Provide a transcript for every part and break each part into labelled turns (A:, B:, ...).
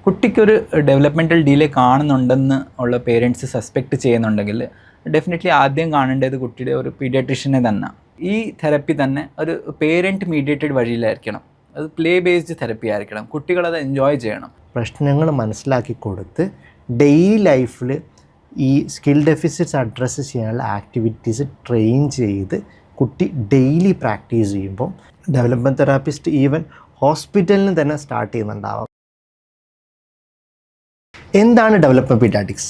A: കുട്ടിക്കൊരു developmental delay കാണുന്നുണ്ടെന്ന് ഉള്ള parents suspect ചെയ്യുന്നുണ്ടെങ്കിൽ definitely ആദ്യം കാണേണ്ടത് കുട്ടിയുടെ ഒരു പീഡിയാട്രിഷ്യനെ തന്നെ. ഈ തെറപ്പി തന്നെ ഒരു പേരൻറ്റ് മീഡിയേറ്റഡ് വഴിയിലായിരിക്കണം. അത് പ്ലേ ബേസ്ഡ് തെറപ്പി ആയിരിക്കണം. കുട്ടികളത് എൻജോയ് ചെയ്യണം.
B: പ്രശ്നങ്ങൾ മനസ്സിലാക്കി കൊടുത്ത് ഡെയിലി ലൈഫിൽ ഈ സ്കിൽ ഡെഫിസിറ്റ്സ് അഡ്രസ്സ് ചെയ്യാനുള്ള ആക്ടിവിറ്റീസ് ട്രെയിൻ ചെയ്ത് കുട്ടി ഡെയിലി പ്രാക്ടീസ് ചെയ്യുമ്പോൾ ഡെവലപ്മെൻറ്റ് തെറാപ്പിസ്റ്റ് ഈവൻ ഹോസ്പിറ്റലിന് തന്നെ സ്റ്റാർട്ട് ചെയ്യുന്നുണ്ടാവാം. എന്താണ് ഡെവലപ്മെൻറ്റ് പീഡിയാട്രിക്സ്?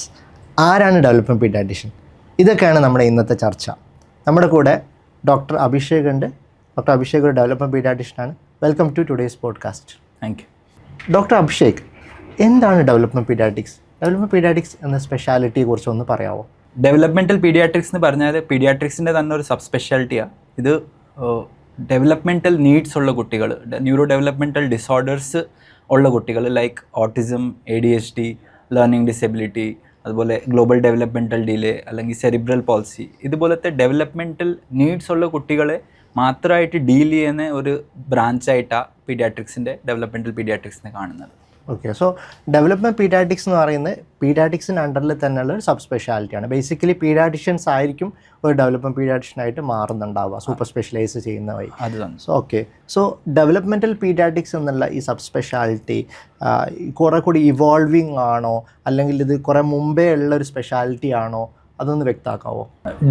B: ആരാണ് ഡെവലപ്മെൻറ്റ് പീഡിയാട്രിഷ്യൻ? ഇതൊക്കെയാണ് നമ്മുടെ ഇന്നത്തെ ചർച്ച. നമ്മുടെ കൂടെ ഡോക്ടർ അഭിഷേക് ഉണ്ട്. ഡോക്ടർ അഭിഷേക് ഒരു ഡെവലപ്മെൻറ്റ് പീഡിയാട്രിഷ്യനാണ്. Welcome to today's podcast.
A: Thank you.
B: Doctor Abhishek, എന്താണ് ഡെവലപ്മെൻറ്റ് പീഡിയാട്രിക്സ്? ഡെവലപ്മെൻറ്റ് പീഡിയാട്രിക്സ് എന്ന സ്പെഷ്യാലിറ്റിയെ കുറിച്ച് ഒന്ന് പറയാമോ?
A: ഡെവലപ്മെൻറ്റൽ പീഡിയാട്രിക്സ് എന്ന് പറഞ്ഞാൽ പീഡിയാട്രിക്സിൻ്റെ തന്നെ ഒരു സബ് സ്പെഷ്യാലിറ്റിയാണ്. ഇത് ഡെവലപ്മെൻറ്റൽ നീഡ്സ് ഉള്ള കുട്ടികൾ, ന്യൂറോ ഡെവലപ്മെൻറ്റൽ ഡിസോർഡേഴ്സ് ഉള്ള കുട്ടികൾ like autism, ADHD, learning disability, അതുപോലെ ഗ്ലോബൽ ഡെവലപ്മെൻറ്റൽ ഡിലേ അല്ലെങ്കിൽ സെറിബ്രൽ പോൾസി, ഇതുപോലത്തെ ഡെവലപ്മെൻറ്റൽ നീഡ്സ് ഉള്ള കുട്ടികളെ മാത്രമായിട്ട് ഡീൽ ചെയ്യുന്ന ഒരു ബ്രാഞ്ചായിട്ടാണ് ഡെവലപ്മെൻറ്റൽ പീഡിയാട്രിക്സിനെ കാണുന്നത്.
B: ഓക്കെ, സോ ഡെവലപ്മെൻറ്റ് പീഡിയാട്രിക്സ് എന്ന് പറയുന്നത് പീഡിയാട്രിക്സിൻ്റെ അണ്ടറിൽ തന്നെയുള്ള ഒരു സബ് സ്പെഷ്യാലിറ്റിയാണ്. ബേസിക്കലി പീഡിയാട്രിഷ്യൻസ് ആയിരിക്കും ഒരു ഡെവലപ്മെൻറ്റ് പീഡിയാട്രിഷ്യനായിട്ട് മാറുന്നുണ്ടാവുക, സൂപ്പർ സ്പെഷ്യലൈസ് ചെയ്യുന്ന വഴി. So okay, so developmental pediatrics എന്നുള്ള ഈ സബ് സ്പെഷ്യാലിറ്റി കുറേ കൂടി ഇവോൾവിങ് ആണോ, അല്ലെങ്കിൽ ഇത് കുറേ മുമ്പേ ഉള്ള ഒരു സ്പെഷ്യാലിറ്റി ആണോ? അതൊന്ന് വ്യക്തമാക്കാവോ?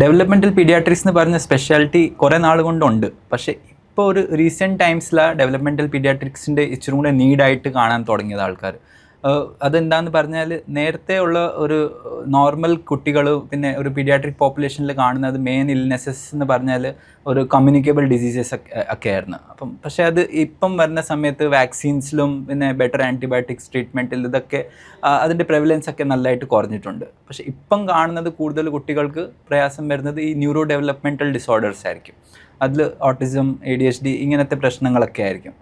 A: ഡെവലപ്മെൻറ്റൽ പീഡിയാട്രിക്സ് എന്ന് പറഞ്ഞ സ്പെഷ്യാലിറ്റി കുറേ നാൾ കൊണ്ടുണ്ട്. പക്ഷേ ഇപ്പോൾ ഒരു റീസെൻറ്റ് ടൈംസിലാണ് ഡെവലപ്മെൻറ്റൽ പീഡിയാട്രിക്സിൻ്റെ ഇച്ചിരി കൂടെ നീഡായിട്ട് കാണാൻ തുടങ്ങിയത് ആൾക്കാർ. അതെന്താണെന്ന് പറഞ്ഞാൽ നേരത്തെ ഉള്ള ഒരു നോർമൽ കുട്ടികൾ പിന്നെ ഒരു പീഡിയാട്രിക് പോപ്പുലേഷനിൽ കാണുന്നത് മെയിൻ ഇൽനെസ്സസ് എന്ന് പറഞ്ഞാൽ ഒരു കമ്മ്യൂണിക്കബിൾ ഡിസീസസ് ഒക്കെ ആയിരുന്നു. പക്ഷേ അത് ഇപ്പം വരുന്ന സമയത്ത് വാക്സിൻസിലും പിന്നെ ബെറ്റർ ആൻറ്റിബയോട്ടിക്സ് ട്രീറ്റ്മെൻറ്റിൽ ഇതൊക്കെ അതിൻ്റെ പ്രെവലൻസ് ഒക്കെ നല്ലതായിട്ട് കുറഞ്ഞിട്ടുണ്ട്. പക്ഷേ ഇപ്പം കാണുന്നത് കൂടുതൽ കുട്ടികൾക്ക് പ്രയാസം വരുന്നത് ഈ ന്യൂറോ ഡെവലപ്മെൻറ്റൽ ഡിസോർഡേഴ്സ് ആയിരിക്കും. അതിൽ ഓട്ടിസം, ADHD ഇങ്ങനത്തെ പ്രശ്നങ്ങളൊക്കെ ആയിരിക്കും.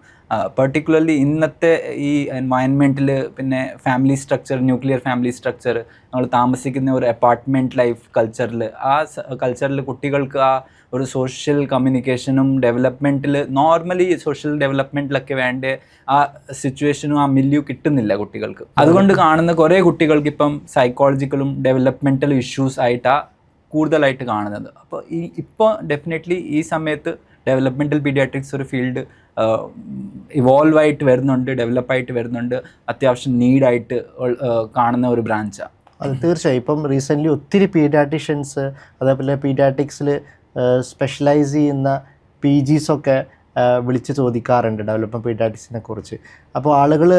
A: പെർട്ടിക്കുലർലി ഇന്നത്തെ ഈ എൻവയൺമെൻറ്റിൽ പിന്നെ family structure, nuclear family structure, നമ്മൾ താമസിക്കുന്ന ഒരു അപ്പാർട്ട്മെൻറ്റ് ലൈഫ് കൾച്ചറിൽ, ആ കൾച്ചറിൽ കുട്ടികൾക്ക് ആ ഒരു സോഷ്യൽ കമ്മ്യൂണിക്കേഷനും ഡെവലപ്മെൻറ്റിൽ നോർമലി സോഷ്യൽ ഡെവലപ്മെൻറ്റിലൊക്കെ വേണ്ട ആ സിറ്റുവേഷനും ആ മില്യൂ കിട്ടുന്നില്ല കുട്ടികൾക്ക്. അതുകൊണ്ട് കാണുന്ന കുറേ കുട്ടികൾക്ക് ഇപ്പം സൈക്കോളജിക്കലും ഡെവലപ്മെൻറ്റലും ഇഷ്യൂസ് ആയിട്ടാണ് കൂടുതലായിട്ട് കാണുന്നത്. അപ്പോൾ ഇപ്പോൾ ഡെഫിനറ്റ്ലി ഈ സമയത്ത് ഡെവലപ്മെൻറ്റൽ പീഡിയാട്രിക്സ് ഒരു ഫീൽഡ് ഇവോൾവ് ആയിട്ട് വരുന്നുണ്ട്, ഡെവലപ്പായിട്ട് വരുന്നുണ്ട്, അത്യാവശ്യം നീഡായിട്ട് കാണുന്ന ഒരു ബ്രാഞ്ചാണ്.
B: അത് തീർച്ചയായും. ഇപ്പം റീസെൻ്റ്ലി ഒത്തിരി പീഡിയാട്രിഷ്യൻസ്, അതേപോലെ പീഡിയാട്രിക്സിൽ സ്പെഷ്യലൈസ് ചെയ്യുന്ന PGസൊക്കെ വിളിച്ച് ചോദിക്കാറുണ്ട് ഡെവലപ്മെൻറ്റ് പീഡിയാട്രിക്സിനെ കുറിച്ച്. അപ്പോൾ ആളുകൾ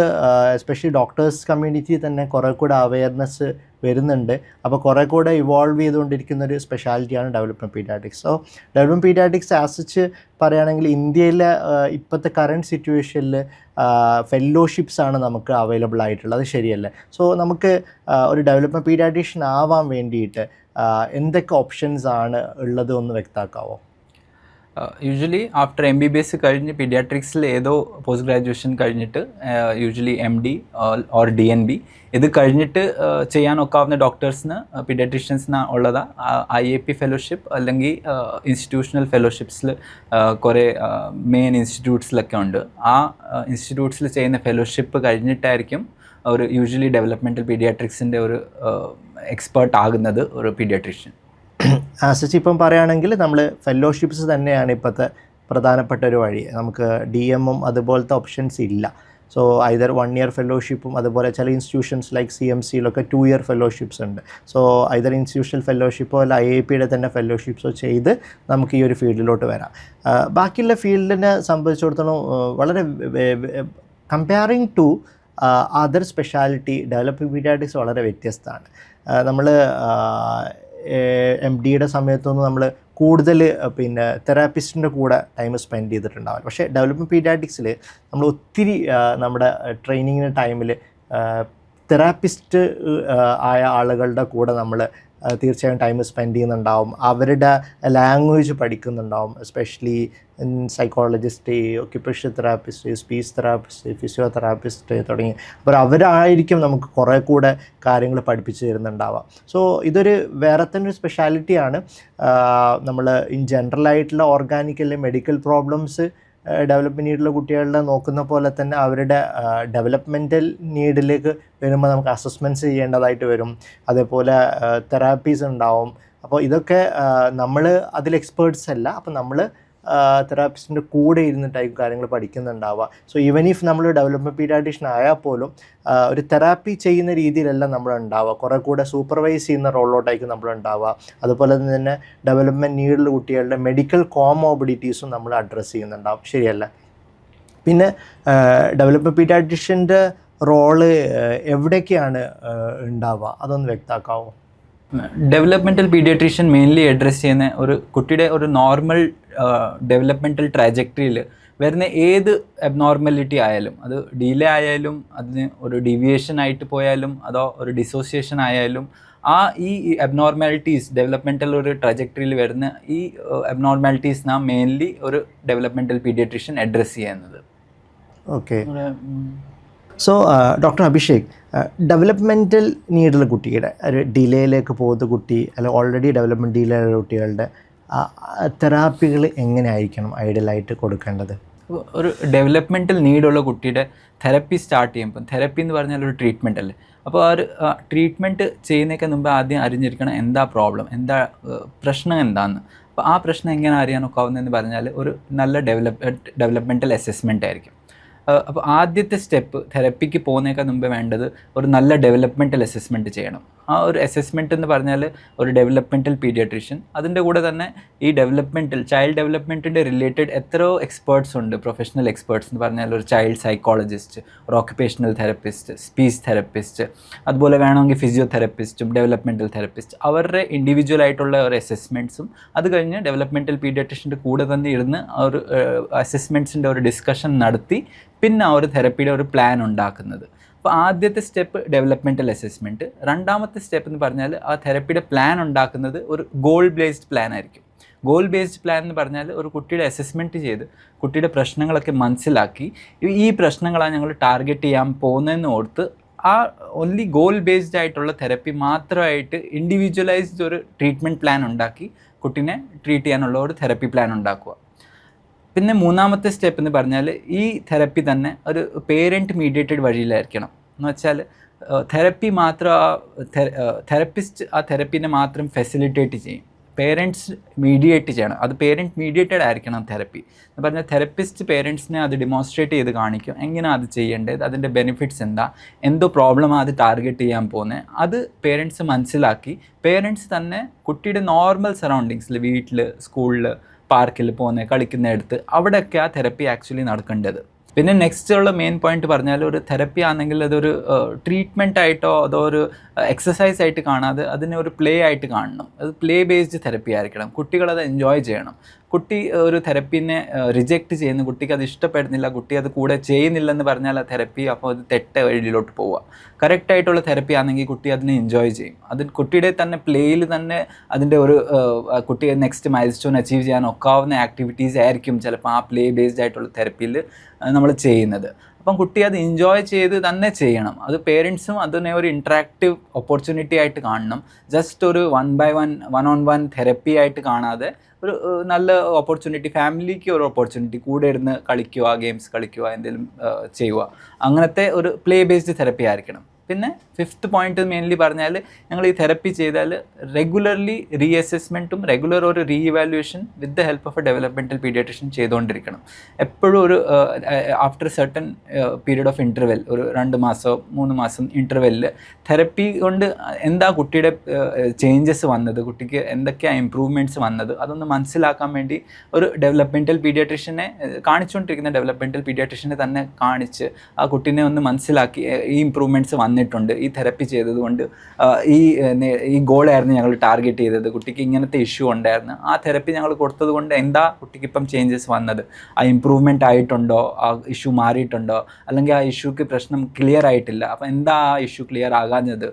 B: എസ്പെഷ്യലി ഡോക്ടേഴ്സ് കമ്മ്യൂണിറ്റി തന്നെ കുറേ കൂടെ അവയർനെസ് വരുന്നുണ്ട്. അപ്പോൾ കുറേ കൂടെ ഇവോൾവ് ചെയ്തുകൊണ്ടിരിക്കുന്ന ഒരു സ്പെഷ്യാലിറ്റിയാണ് development paediatrics. So development paediatrics as such പറയുകയാണെങ്കിൽ ഇന്ത്യയിലെ ഇപ്പോഴത്തെ കറണ്ട് സിറ്റുവേഷനിൽ ഫെല്ലോഷിപ്സ് ആണ് നമുക്ക് അവൈലബിൾ ആയിട്ടുള്ളത്. അത് ശരിയല്ലേ? സോ നമുക്ക് ഒരു ഡെവലപ്മെൻറ്റ് പീഡിയാട്രിഷ്യൻ ആവാൻ വേണ്ടിയിട്ട് എന്തൊക്കെ ഓപ്ഷൻസ് ആണ് ഉള്ളത് ഒന്ന് വ്യക്തമാക്കാവോ?
A: യൂഷ്വലി ആഫ്റ്റർ MBBS കഴിഞ്ഞ് പീഡിയാട്രിക്സിൽ ഏതോ പോസ്റ്റ് ഗ്രാജുവേഷൻ കഴിഞ്ഞിട്ട് യൂഷ്വലി MD ഓർ DNB ഇത് കഴിഞ്ഞിട്ട് ചെയ്യാൻ ഒക്കാവുന്ന ഡോക്ടേഴ്സിന് പീഡിയാട്രിഷ്യൻസിന് ഉള്ളതാണ് IAP ഫെലോഷിപ്പ് അല്ലെങ്കിൽ ഇൻസ്റ്റിറ്റ്യൂഷണൽ ഫെലോഷിപ്സിൽ കുറേ മെയിൻ ഇൻസ്റ്റിറ്റ്യൂട്ട്സിലൊക്കെ ഉണ്ട്. ആ ഇൻസ്റ്റിറ്റ്യൂട്ട്സിൽ ചെയ്യുന്ന ഫെലോഷിപ്പ് കഴിഞ്ഞിട്ടായിരിക്കും ഒരു യൂഷ്വലി ഡെവലപ്മെൻറ്റൽ പീഡിയാട്രിക്സിൻ്റെ ഒരു എക്സ്പേർട്ട് ആകുന്നത് ഒരു പീഡിയാട്രിഷ്യൻ.
B: ആസിച്ച് ഇപ്പം പറയുകയാണെങ്കിൽ നമ്മൾ ഫെലോഷിപ്സ് തന്നെയാണ് ഇപ്പോഴത്തെ പ്രധാനപ്പെട്ട ഒരു വഴി. നമുക്ക് DM അതുപോലത്തെ ഓപ്ഷൻസ് ഇല്ല. സോ ഐദർ 1 ഇയർ ഫെലോഷിപ്പും അതുപോലെ ചില ഇൻസ്റ്റിറ്റ്യൂഷൻസ് ലൈക്ക് CMCയിലൊക്കെ 2 ഇയർ ഫെലോഷിപ്സ് ഉണ്ട്. സോ ഐദർ ഇൻസ്റ്റിറ്റ്യൂഷണൽ ഫെലോഷിപ്പോ അല്ല IAPയുടെ തന്നെ ഫെലോഷിപ്സോ ചെയ്ത് നമുക്ക് ഈ ഒരു ഫീൽഡിലോട്ട് വരാം. ബാക്കിയുള്ള ഫീൽഡിനെ സംബന്ധിച്ചിടത്തോളം വളരെ comparing to other speciality development pediatrics വളരെ വ്യത്യസ്തമാണ്. നമ്മൾ MDയുടെ സമയത്തൊന്നും നമ്മൾ കൂടുതൽ പിന്നെ തെറാപ്പിസ്റ്റിൻ്റെ കൂടെ ടൈം സ്പെൻഡ് ചെയ്തിട്ടുണ്ടാവില്ല. പക്ഷേ ഡെവലപ്മെൻറ്റ് പീഡിയാട്രിക്സിൽ നമ്മൾ ഒത്തിരി നമ്മുടെ ട്രെയിനിങ്ങിൻ്റെ ടൈമിൽ തെറാപ്പിസ്റ്റ് ആയ ആളുകളുടെ കൂടെ നമ്മൾ തീർച്ചയായും ടൈം സ്പെൻഡ് ചെയ്യുന്നുണ്ടാവും. അവരുടെ ലാംഗ്വേജ് പഠിക്കുന്നുണ്ടാവും. Especially psychologist, occupational therapist, speech therapist, physiotherapist തുടങ്ങി. അപ്പോൾ അവരായിരിക്കും നമുക്ക് കുറേ കൂടെ കാര്യങ്ങൾ പഠിപ്പിച്ചു തരുന്നുണ്ടാവുക. സോ ഇതൊരു വേറെ തന്നെ ഒരു സ്പെഷ്യാലിറ്റിയാണ്. നമ്മൾ ഇൻ ജനറലായിട്ടുള്ള ഓർഗാനിക് അല്ലെങ്കിൽ മെഡിക്കൽ പ്രോബ്ലംസ് ഡെവലപ്മെൻറ്റ് നീഡുള്ള കുട്ടികളുടെ നോക്കുന്ന പോലെ തന്നെ അവരുടെ ഡെവലപ്മെൻറ്റൽ നീഡിലേക്ക് വരുമ്പോൾ നമുക്ക് അസസ്മെൻറ്റ്സ് ചെയ്യേണ്ടതായിട്ട് വരും. അതേപോലെ തെറാപ്പീസ് ഉണ്ടാവും. അപ്പോൾ ഇതൊക്കെ നമ്മൾ അതിൽ എക്സ്പേർട്സ് അല്ല. അപ്പോൾ നമ്മൾ തെറാപ്പിസ്റ്റിൻ്റെ കൂടെ ഇരുന്നിട്ടായിരിക്കും കാര്യങ്ങൾ പഠിക്കുന്നുണ്ടാവുക. സോ ഈവൻ ഇഫ് നമ്മൾ ഡെവലപ്മെൻറ്റ് പീഡിയാട്രീഷ്യൻ ആയാൽ പോലും ഒരു തെറാപ്പി ചെയ്യുന്ന രീതിയിലല്ല നമ്മളുണ്ടാവുക. കുറേ കൂടെ സൂപ്പർവൈസ് ചെയ്യുന്ന റോളിലോട്ടായിരിക്കും നമ്മളുണ്ടാവുക. അതുപോലെ തന്നെ ഡെവലപ്മെൻറ്റ് നീഡുള്ള കുട്ടികളുടെ മെഡിക്കൽ കോമോബിഡിറ്റീസും നമ്മൾ അഡ്രസ്സ് ചെയ്യുന്നുണ്ടാവും. ശരിയല്ല? പിന്നെ ഡെവലപ്മെൻറ്റ് പീഡിയാട്രീഷ്യൻ്റെ റോള് എവിടേക്കാണ് ഉണ്ടാവുക, അതൊന്ന് വ്യക്തമാക്കാമോ?
A: ഡെവലപ്മെൻറ്റൽ പീഡിയാട്രീഷ്യൻ മെയിൻലി അഡ്രസ്സ് ചെയ്യുന്ന ഒരു കുട്ടിയുടെ ഒരു നോർമൽ ഡെവലപ്മെൻറ്റൽ ട്രാജക്ടറിയിൽ വരുന്ന ഏത് അബ്നോർമാലിറ്റി ആയാലും, അത് ഡിലേ ആയാലും, അതിന് ഒരു ഡീവിയേഷൻ ആയിട്ട് പോയാലും, അതോ ഒരു ഡിസോസിയേഷൻ ആയാലും, ഈ അബ്നോർമാലിറ്റീസ് ഡെവലപ്മെൻറ്റൽ ഒരു ട്രാജക്ടറിയിൽ വരുന്ന ഈ അബ്നോർമാലിറ്റീസിനാണ് മെയിൻലി ഒരു ഡെവലപ്മെൻറ്റൽ പീഡിയാട്രീഷ്യൻ അഡ്രസ്സ് ചെയ്യുന്നത്.
B: Okay. So doctor Abhishek, developmental നീഡുള്ള കുട്ടിയുടെ ഒരു ഡിലേയിലേക്ക് പോകുന്ന കുട്ടി, അല്ലെങ്കിൽ ഓൾറെഡി ഡെവലപ്മെൻറ്റ് ഡിലേയുള്ള കുട്ടികളുടെ തെറാപ്പികൾ എങ്ങനെ ആയിരിക്കണം ഐഡിയലായിട്ട് കൊടുക്കേണ്ടത്?
A: ഒരു ഡെവലപ്മെൻറ്റൽ നീഡുള്ള കുട്ടിയുടെ തെറപ്പി സ്റ്റാർട്ട് ചെയ്യുമ്പോൾ, തെറപ്പി എന്ന് പറഞ്ഞാൽ ഒരു ട്രീറ്റ്മെൻ്റ് അല്ലേ. അപ്പോൾ ആ ഒരു ട്രീറ്റ്മെൻറ്റ് ചെയ്യുന്നതിന് മുമ്പ് ആദ്യം അറിഞ്ഞിരിക്കണം എന്താ പ്രോബ്ലം, എന്താ പ്രശ്നം എന്താണെന്ന്. അപ്പോൾ ആ പ്രശ്നം എങ്ങനെ അറിയാനൊക്കെ ആവുന്നതെന്ന് പറഞ്ഞാൽ ഒരു നല്ല ഡെവലപ്മെൻറ്റൽ അസസ്മെൻ്റ് ആയിരിക്കും. അപ്പോൾ ആദ്യത്തെ സ്റ്റെപ്പ് തെറപ്പിക്ക് പോകുന്നതിനേക്കാൾ മുമ്പ് വേണ്ടത് ഒരു നല്ല ഡെവലപ്മെൻറ്റൽ അസസ്മെൻറ്റ് ചെയ്യണം. ആ ഒരു അസസ്മെൻറ്റ് എന്ന് പറഞ്ഞാൽ ഒരു ഡെവലപ്മെൻറ്റൽ പീഡിയാട്രീഷ്യൻ, അതിൻ്റെ കൂടെ തന്നെ ഈ ചൈൽഡ് ഡെവലപ്മെൻറ്റിൻ്റെ റിലേറ്റഡ് എത്രയോ എക്സ്പേർട്സ് ഉണ്ട്, പ്രൊഫഷണൽ എക്സ്പേർട്സ് എന്ന് പറഞ്ഞാൽ ഒരു ചൈൽഡ് സൈക്കോളജിസ്റ്റ്, ഒരു ഓക്യുപ്പേഷണൽ തെറപ്പിസ്റ്റ്, സ്പീച്ച് തെറപ്പിസ്റ്റ്, അതുപോലെ വേണമെങ്കിൽ ഫിസിയോതെറപ്പിസ്റ്റും ഡെവലപ്മെൻറ്റൽ തെറപ്പിസ്റ്റ്, അവരുടെ ഇൻഡിവിജ്വൽ ആയിട്ടുള്ള ഒരു അസസ്മെൻറ്റ്സും, അത് കഴിഞ്ഞ് ഡെവലപ്മെൻറ്റൽ പീഡിയാട്രീഷ്യൻ്റെ കൂടെ തന്നെ ഇരുന്ന് ഒരു അസസ്മെൻറ്റ്സിൻ്റെ ഒരു ഡിസ്കഷൻ നടത്തി പിന്നെ ആ ഒരു തെറപ്പിയുടെ ഒരു പ്ലാൻ ഉണ്ടാക്കുന്നത്. അപ്പോൾ ആദ്യത്തെ സ്റ്റെപ്പ് ഡെവലപ്മെൻറ്റൽ അസസ്മെൻറ്റ്. രണ്ടാമത്തെ സ്റ്റെപ്പ് എന്ന് പറഞ്ഞാൽ ആ തെറപ്പിയുടെ പ്ലാൻ ഉണ്ടാക്കുന്നത് ഒരു ഗോൾ ബേസ്ഡ് പ്ലാൻ ആയിരിക്കും. ഗോൾ ബേസ്ഡ് പ്ലാൻ എന്ന് പറഞ്ഞാൽ ഒരു കുട്ടിയുടെ അസസ്മെൻറ്റ് ചെയ്ത് കുട്ടിയുടെ പ്രശ്നങ്ങളൊക്കെ മനസ്സിലാക്കി ഈ പ്രശ്നങ്ങളാണ് ഞങ്ങൾ ടാർഗറ്റ് ചെയ്യാൻ പോകുന്നതെന്ന് ഓർത്ത് ആ ഓൺലി ഗോൾ ബേസ്ഡ് ആയിട്ടുള്ള തെറപ്പി മാത്രമായിട്ട് ഇൻഡിവിജ്വലൈസ്ഡ് ഒരു ട്രീറ്റ്മെൻറ്റ് പ്ലാൻ ഉണ്ടാക്കി കുട്ടീനെ ട്രീറ്റ് ചെയ്യാനുള്ള ഒരു തെറപ്പി പ്ലാൻ ഉണ്ടാക്കുക. പിന്നെ മൂന്നാമത്തെ സ്റ്റെപ്പ് എന്ന് പറഞ്ഞാൽ ഈ തെറപ്പി തന്നെ ഒരു പേരൻറ്റ് മീഡിയേറ്റഡ് വഴിയിലായിരിക്കണം. എന്ന് വെച്ചാൽ തെറപ്പി മാത്രം തെറപ്പിസ്റ്റ് ആ തെറപ്പിനെ മാത്രം ഫെസിലിറ്റേറ്റ് ചെയ്യും, പേരൻറ്റ്സ് മീഡിയേറ്റ് ചെയ്യണം. അത് പേരൻറ്റ് മീഡിയേറ്റഡ് ആയിരിക്കണം തെറപ്പി എന്ന് പറഞ്ഞാൽ തെറപ്പിസ്റ്റ് പേരൻറ്റ്സിനെ അത് ഡെമോൺസ്ട്രേറ്റ് ചെയ്ത് കാണിക്കും എങ്ങനെയാണ് അത് ചെയ്യേണ്ടത്, അതിൻ്റെ ബെനിഫിറ്റ്സ് എന്താ, എന്തോ പ്രോബ്ലമാണ് അത് ടാർഗറ്റ് ചെയ്യാൻ പോകുന്നത്, അത് പേരൻറ്റ്സ് മനസ്സിലാക്കി പേരൻറ്റ്സ് തന്നെ കുട്ടിയുടെ നോർമൽ സറൗണ്ടിങ്സിൽ, വീട്ടിൽ, സ്കൂളിൽ, പാർക്കിൽ പോകുന്ന കളിക്കുന്നിടത്ത് അവിടെയൊക്കെ ആ തെറപ്പി ആക്ച്വലി നടക്കേണ്ടത്. പിന്നെ നെക്സ്റ്റ് ഉള്ള മെയിൻ പോയിന്റ് പറഞ്ഞാൽ ഒരു തെറപ്പി ആണെങ്കിൽ അതൊരു ട്രീറ്റ്മെൻ്റ് ആയിട്ടോ അതോ ഒരു എക്സസൈസ് ആയിട്ട് കാണാതെ അതിനെ ഒരു പ്ലേ ആയിട്ട് കാണണം. അത് പ്ലേ ബേസ്ഡ് തെറപ്പി ആയിരിക്കണം. കുട്ടികളത് എൻജോയ് ചെയ്യണം. കുട്ടി ഒരു തെറപ്പിനെ റിജക്റ്റ് ചെയ്യുന്ന, കുട്ടിക്ക് അത് ഇഷ്ടപ്പെടുന്നില്ല, കുട്ടി അത് കൂടെ ചെയ്യുന്നില്ലെന്ന് പറഞ്ഞാൽ ആ തെറപ്പി അപ്പോൾ അത് തെറ്റ വഴിയിലോട്ട് പോവുക. കറക്റ്റായിട്ടുള്ള തെറപ്പി ആണെങ്കിൽ കുട്ടി അതിനെ എൻജോയ് ചെയ്യും. അത് കുട്ടിയുടെ തന്നെ പ്ലേയിൽ തന്നെ അതിൻ്റെ ഒരു കുട്ടിയെ നെക്സ്റ്റ് മൈൽ സ്റ്റോൺ അച്ചീവ് ചെയ്യാൻ ഒക്കാവുന്ന ആക്ടിവിറ്റീസ് ആയിരിക്കും ചിലപ്പോൾ ആ പ്ലേ ബേസ്ഡ് ആയിട്ടുള്ള തെറപ്പിയിൽ നമ്മൾ ചെയ്യുന്നത്. അപ്പം കുട്ടി അത് എൻജോയ് ചെയ്ത് തന്നെ ചെയ്യണം. അത് പേരൻസും അതിനെ ഒരു ഇൻട്രാക്റ്റീവ് ഓപ്പർച്യൂണിറ്റി ആയിട്ട് കാണണം. ജസ്റ്റ് ഒരു 1-on-1 തെറപ്പി ആയിട്ട് കാണാതെ ഒരു നല്ല ഓപ്പർച്യൂണിറ്റി, ഫാമിലിക്ക് ഒരു ഓപ്പർച്യൂണിറ്റി, കൂടെ ഇരുന്ന് കളിക്കുക, ഗെയിംസ് കളിക്കുക, എന്തെങ്കിലും ചെയ്യുക, അങ്ങനത്തെ ഒരു പ്ലേ ബേസ്ഡ് തെറപ്പി ആയിരിക്കണം. പിന്നെ ഫിഫ്ത്ത് പോയിന്റ് മെയിൻലി പറഞ്ഞാൽ ഞങ്ങൾ ഈ തെറപ്പി ചെയ്താൽ റെഗുലർലി റീഅസസ്മെൻറ്റും റെഗുലർ ഒരു reevaluation with the help of a developmental paediatrician ചെയ്തുകൊണ്ടിരിക്കണം. എപ്പോഴും ഒരു after certain period of interval, ഒരു 2 മാസം 3 മാസം ഇൻ്റർവെല്ലിൽ തെറപ്പി കൊണ്ട് എന്താ കുട്ടിയുടെ ചേഞ്ചസ് വന്നത്, കുട്ടിക്ക് എന്തൊക്കെയാണ് ഇമ്പ്രൂവ്മെൻറ്റ്സ് വന്നത്, അതൊന്ന് മനസ്സിലാക്കാൻ വേണ്ടി ഒരു ഡെവലപ്മെൻറ്റൽ പീഡിയാട്രീഷ്യനെ കാണിച്ചുകൊണ്ടിരിക്കുന്ന ഡെവലപ്മെൻറ്റൽ പീഡിയാട്രീഷ്യനെ തന്നെ കാണിച്ച് ആ കുട്ടീനെ ഒന്ന് മനസ്സിലാക്കി ഈ ഇമ്പ്രൂവ്മെൻറ്റ്സ് വന്നിട്ടുണ്ട്, ഈ തെറപ്പി ചെയ്തതുകൊണ്ട് ഈ ഗോളായിരുന്നു ഞങ്ങൾ ടാർഗറ്റ് ചെയ്തത്, കുട്ടിക്ക് ഇങ്ങനത്തെ ഇഷ്യൂ ഉണ്ടായിരുന്നു, ആ തെറപ്പി ഞങ്ങൾ കൊടുത്തത് കൊണ്ട് എന്താ കുട്ടിക്ക് ഇപ്പം ചേഞ്ചസ് വന്നത്, ആ ഇമ്പ്രൂവ്മെൻ്റ് ആയിട്ടുണ്ടോ, ആ ഇഷ്യൂ മാറിയിട്ടുണ്ടോ, അല്ലെങ്കിൽ ആ ഇഷ്യൂക്ക് പ്രശ്നം ക്ലിയർ ആയിട്ടില്ല, അപ്പോൾ എന്താ ആ ഇഷ്യൂ ക്ലിയർ ആകാഞ്ഞത്,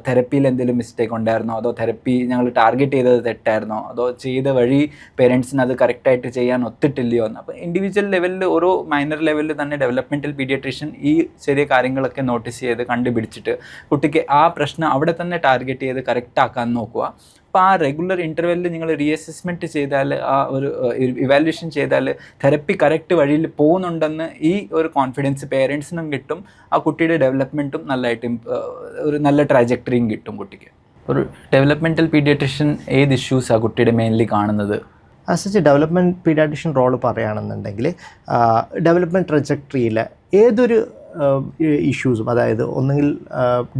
A: തെറപ്പിയിൽ എന്തെങ്കിലും മിസ്റ്റേക്ക് ഉണ്ടായിരുന്നോ, അതോ തെറപ്പി ഞങ്ങൾ ടാർഗറ്റ് ചെയ്തത് തെറ്റായിരുന്നോ, അതോ ചെയ്ത വഴി പേരൻസിന് അത് കറക്റ്റായിട്ട് ചെയ്യാൻ ഒത്തിട്ടില്ലയോ എന്ന്. അപ്പോൾ ഇൻഡിവിജ്വൽ ലെവലിൽ, ഓരോ മൈനർ ലെവലിൽ തന്നെ ഡെവലപ്മെൻറ്റൽ പീഡിയാട്രീഷ്യൻ ഈ ചെറിയ കാര്യങ്ങളൊക്കെ നോട്ടീസ് ചെയ്ത് കണ്ടുപിടിച്ചിട്ട് കുട്ടിക്ക് ആ പ്രശ്നം അവിടെ തന്നെ ടാർഗറ്റ് ചെയ്ത് കറക്റ്റ് ആക്കാൻ നോക്കുക. അപ്പോൾ ആ റെഗുലർ ഇൻ്റർവെല്ലിൽ നിങ്ങൾ റീഅസസ്മെൻറ്റ് ചെയ്താൽ, ആ ഒരു ഇവാലുവേഷൻ ചെയ്താൽ തെറപ്പി കറക്റ്റ് വഴിയിൽ പോകുന്നുണ്ടെന്ന് ഈ ഒരു കോൺഫിഡൻസ് പേരൻസിനും കിട്ടും, ആ കുട്ടിയുടെ ഡെവലപ്മെൻറ്റും നല്ലതായിട്ട് ഒരു നല്ല ട്രാജക്ടറിയും കിട്ടും കുട്ടിക്ക്. ഒരു ഡെവലപ്മെൻറ്റൽ പീഡിയാട്രിഷ്യൻ ഏത് ഇഷ്യൂസാണ് കുട്ടിയുടെ മെയിൻലി കാണുന്നത്?
B: As a development pediatrician role പറയുകയാണെന്നുണ്ടെങ്കിൽ ഡെവലപ്മെൻറ്റ് ട്രജക്ടറിയിൽ ഏതൊരു ഇഷ്യൂസും, അതായത് ഒന്നുകിൽ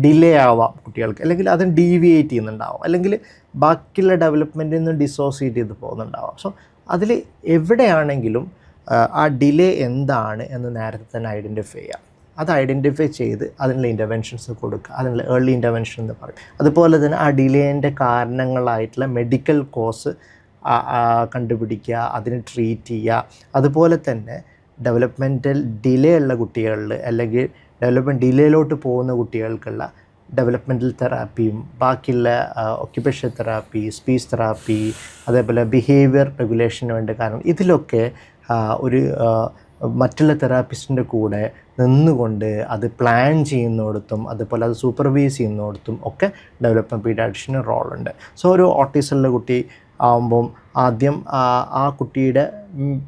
B: ഡിലേ ആവാം കുട്ടികൾക്ക്, അല്ലെങ്കിൽ അത് ഡീവിയേറ്റ് ചെയ്യുന്നുണ്ടാവാം, അല്ലെങ്കിൽ ബാക്കിയുള്ള ഡെവലപ്മെൻറ്റിൽ നിന്ന് ഡിസോസിയേറ്റ് ചെയ്ത് പോകുന്നുണ്ടാവാം. സോ അതിൽ എവിടെയാണെങ്കിലും ആ ഡിലേ എന്താണ് എന്ന് നേരത്തെ തന്നെ ഐഡൻറ്റിഫൈ ചെയ്യാം. അത് ഐഡൻറ്റിഫൈ ചെയ്ത് അതിനുള്ള ഇൻ്റർവെൻഷൻസ് കൊടുക്കുക, അതിനുള്ള ഏർലി ഇൻ്റർവെൻഷൻ എന്ന് പറയും. അതുപോലെ തന്നെ ആ ഡിലേൻ്റെ കാരണങ്ങളായിട്ടുള്ള മെഡിക്കൽ കോസ് കണ്ടുപിടിക്കുക, അതിന് ട്രീറ്റ് ചെയ്യുക. അതുപോലെ തന്നെ ഡെവലപ്മെൻറ്റൽ ഡിലേ ഉള്ള കുട്ടികളിൽ, അല്ലെങ്കിൽ ഡെവലപ്മെൻറ്റ് ഡിലേയിലോട്ട് പോകുന്ന കുട്ടികൾക്കുള്ള ഡെവലപ്മെൻറ്റൽ തെറാപ്പിയും ബാക്കിയുള്ള ഒക്യുപേഷൻ തെറാപ്പി, സ്പീച്ച് തെറാപ്പി, അതേപോലെ ബിഹേവിയർ റെഗുലേഷന് വേണ്ട കാരണം, ഇതിലൊക്കെ ഒരു മറ്റുള്ള തെറാപ്പിസ്റ്റിൻ്റെ കൂടെ നിന്നുകൊണ്ട് അത് പ്ലാൻ ചെയ്യുന്നിടത്തും അതുപോലെ അത് സൂപ്പർവൈസ് ചെയ്യുന്നിടത്തും ഒക്കെ ഡെവലപ്മെൻറ്റ് പീഡിയാട്രിഷ്യന് റോളുണ്ട്. സോ ഒരു ഓട്ടിസമുള്ള കുട്ടി ആകുമ്പം ആദ്യം ആ കുട്ടിയുടെ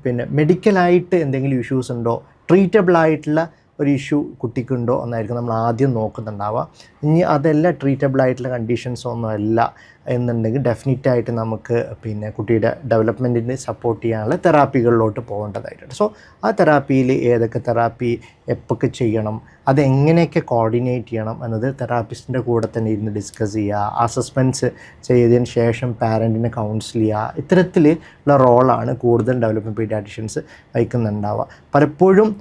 B: പിന്നെ മെഡിക്കലായിട്ട് എന്തെങ്കിലും ഇഷ്യൂസ് ഉണ്ടോ, ട്രീറ്റബിളായിട്ടുള്ള ഒരു ഇഷ്യൂ കുട്ടിക്കുണ്ടോ എന്നായിരിക്കും നമ്മൾ ആദ്യം നോക്കുന്നുണ്ടാവുക. ഇനി അതെല്ലാം ട്രീറ്റബിളായിട്ടുള്ള കണ്ടീഷൻസൊന്നും അല്ല എന്നുണ്ടെങ്കിൽ ഡെഫിനറ്റായിട്ട് നമുക്ക് പിന്നെ കുട്ടിയുടെ ഡെവലപ്മെൻറ്റിന് സപ്പോർട്ട് ചെയ്യാനുള്ള തെറാപ്പികളിലോട്ട് പോകേണ്ടതായിട്ടുണ്ട്. സോ ആ തെറാപ്പിയിൽ ഏതൊക്കെ തെറാപ്പി എപ്പൊക്കെ ചെയ്യണം, അതെങ്ങനെയൊക്കെ കോർഡിനേറ്റ് ചെയ്യണം എന്നത് തെറാപ്പിസ്റ്റിൻ്റെ കൂടെ തന്നെ ഇരുന്ന് ഡിസ്കസ് ചെയ്യുക, അസസ്മെൻറ്റ്സ് ചെയ്തതിന് ശേഷം പാരൻറ്റിനെ കൗൺസിൽ ചെയ്യുക. ഇത്തരത്തിലുള്ള റോളാണ് കൂടുതൽ ഡെവലപ്മെൻറ്റ് പീഡിയാട്രിഷ്യൻസ് വഹിക്കുന്നുണ്ടാവുക. പലപ്പോഴും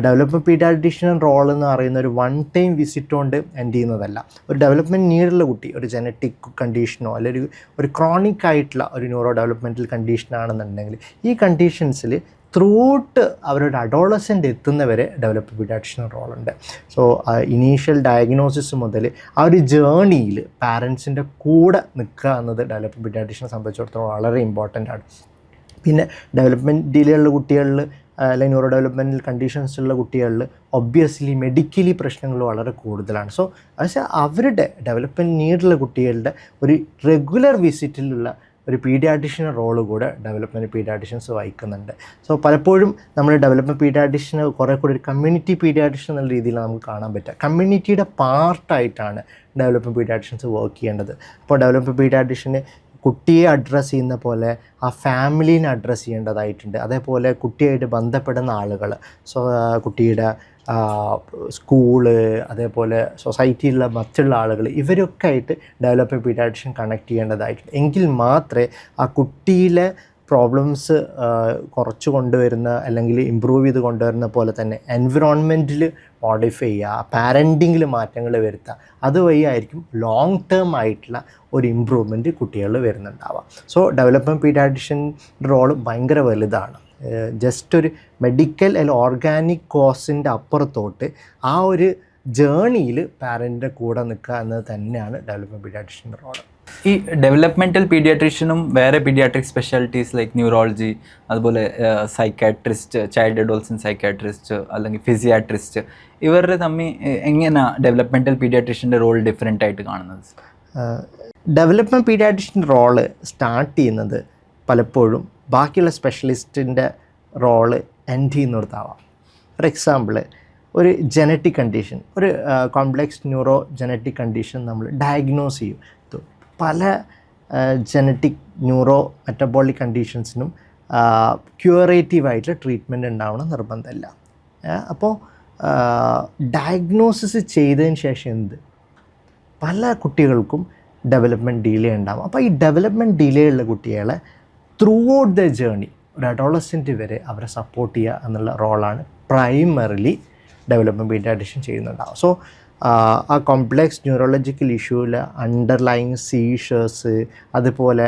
B: ഡെവലപ്മെൻറ്റ് പീഡിയാട്രിഷ്യൻ റോൾ എന്ന് പറയുന്ന ഒരു വൺ ടൈം വിസിറ്റ് കൊണ്ട് എൻഡ് ചെയ്യുന്നതല്ല. ഒരു ഡെവലപ്മെൻറ്റ് നീഡുള്ള കുട്ടി, ഒരു ജനറ്റിക് കണ്ടീഷനോ അല്ലെങ്കിൽ ഒരു ക്രോണിക് ആയിട്ടുള്ള ഒരു ന്യൂറോ ഡെവലപ്മെൻറ്റൽ കണ്ടീഷനാണെന്നുണ്ടെങ്കിൽ ഈ കണ്ടീഷൻസിൽ ത്രൂട്ട് അവരുടെ അഡോളസെൻ്റ് എത്തുന്നവരെ ഡെവലപ്മെൻറ്റ് പീഡിയാട്രിഷ്യൻ റോളുണ്ട്. സോ ഇനീഷ്യൽ ഡയഗ്നോസിസ് മുതൽ ആ ഒരു ജേണിയിൽ പാരൻസിൻ്റെ കൂടെ നിൽക്കുക എന്നത് ഡെവലപ്മെൻറ്റ് പീഡിയാട്രിഷ്യനെ സംബന്ധിച്ചിടത്തോളം വളരെ ഇമ്പോർട്ടൻ്റ് ആണ്. പിന്നെ ഡെവലപ്മെൻറ്റ് ഡിലേയുള്ള കുട്ടികളിൽ അല്ലെങ്കിൽ ന്യൂറോ ഡെവലപ്മെൻറ്റൽ കണ്ടീഷൻസ് ഉള്ള കുട്ടികളിൽ ഒബ്വിയസ്ലി മെഡിക്കലി പ്രശ്നങ്ങൾ വളരെ കൂടുതലാണ്. സോ പക്ഷേ അവരുടെ ഡെവലപ്മെൻറ്റ് നീഡുള്ള കുട്ടികളുടെ ഒരു റെഗുലർ വിസിറ്റിലുള്ള ഒരു പീഡിയാട്രിഷ്യൻ റോള് കൂടെ ഡെവലപ്മെൻറ്റ് പീഡിയാട്രിഷ്യൻസ് വഹിക്കുന്നുണ്ട്. സോ പലപ്പോഴും നമ്മൾ ഡെവലപ്മെൻറ്റ് പീഡിയാട്രിഷ്യന് കുറേ കൂടി ഒരു കമ്മ്യൂണിറ്റി പീഡിയാട്രിഷ്യൻ എന്നുള്ള രീതിയിൽ നമുക്ക് കാണാൻ പറ്റുക. കമ്മ്യൂണിറ്റിയുടെ പാർട്ടായിട്ടാണ് ഡെവലപ്മെൻറ്റ് പീഡിയാട്രിഷ്യൻസ് വർക്ക് ചെയ്യേണ്ടത്. അപ്പോൾ ഡെവലപ്മെൻറ്റ് പീഡിയാട്രിഷ്യന് കുട്ടിയെ അഡ്രസ്സ് ചെയ്യുന്ന പോലെ ആ ഫാമിലീനെ അഡ്രസ്സ് ചെയ്യേണ്ടതായിട്ടുണ്ട്. അതേപോലെ കുട്ടിയായിട്ട് ബന്ധപ്പെടുന്ന ആളുകൾ, സോ കുട്ടിയുടെ സ്കൂള്, അതേപോലെ സൊസൈറ്റിയിലുള്ള മറ്റുള്ള ആളുകൾ, ഇവരൊക്കെ ആയിട്ട് ഡെവലപ്മെൻറ്റ് പീഡിയാട്രിഷ്യൻ കണക്ട് ചെയ്യേണ്ടതായിട്ടുണ്ട്. എങ്കിൽ മാത്രമേ ആ കുട്ടിയിലെ പ്രോബ്ലംസ് കുറച്ച് കൊണ്ടുവരുന്ന അല്ലെങ്കിൽ ഇമ്പ്രൂവ് ചെയ്ത് കൊണ്ടുവരുന്ന പോലെ തന്നെ എൻവിറോൺമെൻറ്റിൽ മോഡിഫൈ ചെയ്യുക, പാരൻറ്റിങ്ങിൽ മാറ്റങ്ങൾ വരുത്തുക, അതുവഴി ആയിരിക്കും ലോങ് ടേം ആയിട്ടുള്ള ഒരു ഇമ്പ്രൂവ്മെൻറ്റ് കുട്ടികളിൽ വരുന്നുണ്ടാവുക. സോ ഡെവലപ്മെൻറ്റ് പീഡിയാട്രിഷ്യൻ്റെ റോള് ഭയങ്കര വലുതാണ്. ജസ്റ്റ് ഒരു മെഡിക്കൽ അല്ലെങ്കിൽ ഓർഗാനിക് കോസിൻ്റെ അപ്പുറത്തോട്ട് ആ ഒരു ജേണിയിൽ പാരൻറ്റിൻ്റെ കൂടെ നിൽക്കുക എന്നത് തന്നെയാണ് ഡെവലപ്മെൻറ്റ് പീഡിയാട്രിഷ്യൻ്റെ റോള്.
A: ഈ ഡെവലപ്മെൻറ്റൽ പീഡിയാട്രിഷ്യനും വേറെ പീഡിയാട്രിക് സ്പെഷ്യാലിറ്റീസ് ലൈക്ക് ന്യൂറോളജി, അതുപോലെ സൈക്കാട്രിസ്റ്റ്, ചൈൽഡ് അഡോൾസൻ സൈക്കാട്രിസ്റ്റ് അല്ലെങ്കിൽ ഫിസിയാട്രിസ്റ്റ്, ഇവരുടെ തമ്മിൽ എങ്ങനെയാണ് ഡെവലപ്മെൻറ്റൽ പീഡിയാട്രിഷ്യൻ്റെ റോൾ ഡിഫറെൻ്റ് ആയിട്ട് കാണുന്നത്?
B: ഡെവലപ്മെൻറ്റ് പീഡിയാട്രിഷ്യൻ്റെ റോള് സ്റ്റാർട്ട് ചെയ്യുന്നത് പലപ്പോഴും ബാക്കിയുള്ള സ്പെഷ്യലിസ്റ്റിൻ്റെ റോള് എൻഡ് ചെയ്യുന്നിടത്താവാം. ഫോർ എക്സാമ്പിൾ, ഒരു ജനറ്റിക് കണ്ടീഷൻ, ഒരു കോംപ്ലെക്സ് ന്യൂറോ ജനറ്റിക് കണ്ടീഷൻ നമ്മൾ ഡയഗ്നോസ് ചെയ്യും. പല ജനറ്റിക് ന്യൂറോ മെറ്റബോളിക് കണ്ടീഷൻസിനും ക്യൂറേറ്റീവായിട്ടുള്ള ട്രീറ്റ്മെൻറ്റ് ഉണ്ടാവണം നിർബന്ധമില്ല. അപ്പോൾ ഡയഗ്നോസിസ് ചെയ്തതിന് ശേഷം പല കുട്ടികൾക്കും ഡെവലപ്മെൻറ്റ് ഡിലേ ഉണ്ടാകും. അപ്പോൾ ഈ ഡെവലപ്മെൻറ്റ് ഡിലേ ഉള്ള കുട്ടികളെ ത്രൂ ഔട്ട് ദ ജേർണി ഒരു അഡോളസെൻ്റ് വരെ അവരെ സപ്പോർട്ട് ചെയ്യുക എന്നുള്ള റോളാണ് പ്രൈമറിലി ഡെവലപ്മെൻറ്റ് പീഡിയാട്രിഷ്യൻ ചെയ്യുന്നുണ്ടാവും. സോ ആ കോംപ്ലെക്സ് ന്യൂറോളജിക്കൽ ഇഷ്യൂവിൽ അണ്ടർലൈങ് സീഷേഴ്സ്, അതുപോലെ